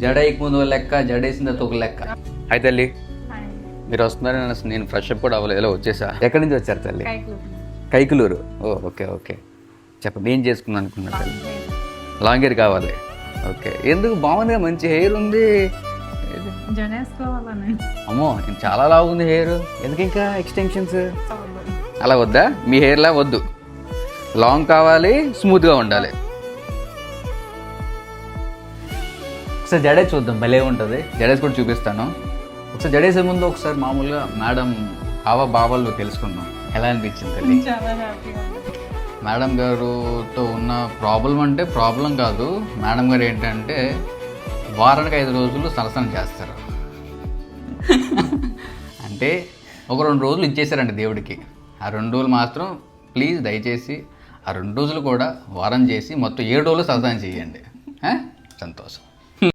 జడేయక ముందు ఒక లెక్క, జడేసిన తర్వాత ఒక లెక్క. అయితే తల్లి మీరు వస్తున్నారని నేను ఫ్రెష్ అప్ కూడా అవ్వలేదు, వచ్చేసా. ఎక్కడి నుంచి వచ్చారు తల్లి? కైకులూరు. ఓ ఓకే ఓకే, చెప్పండి ఏం చేసుకుందాం అనుకున్నారు తల్లి? లాంగ్ హెయిర్ కావాలి. ఓకే, ఎందుకు? బాగుందిగా, మంచి హెయిర్ ఉంది. అమ్మో చాలా లావు ఉంది హెయిర్, ఎందుకు ఇంకా ఎక్స్టెన్షన్స్? అలా వద్దా? మీ హెయిర్లా వద్దు, లాంగ్ కావాలి, స్మూత్గా ఉండాలి. ఒకసారి జడేసి చూద్దాం, భలే ఉంటుంది. జడేసి కూడా చూపిస్తాను. ఒకసారి జడేసే ముందు ఒకసారి మామూలుగా మేడం బాబాలు తెలుసుకుందాం. ఎలా అనిపించింది తల్లి? మేడం గారుతో ఉన్న ప్రాబ్లం అంటే ప్రాబ్లం కాదు, మేడం గారు ఏంటంటే వారానికి 5 రోజులు సరసన చేస్తారు. అంటే ఒక 2 రోజులు ఇచ్చేసారండి దేవుడికి. ఆ 2 రోజులు మాత్రం ప్లీజ్ దయచేసి ఆ 2 రోజులు కూడా వారం చేసి మొత్తం 7 రోజులు సరసన చేయండి. సంతోషం.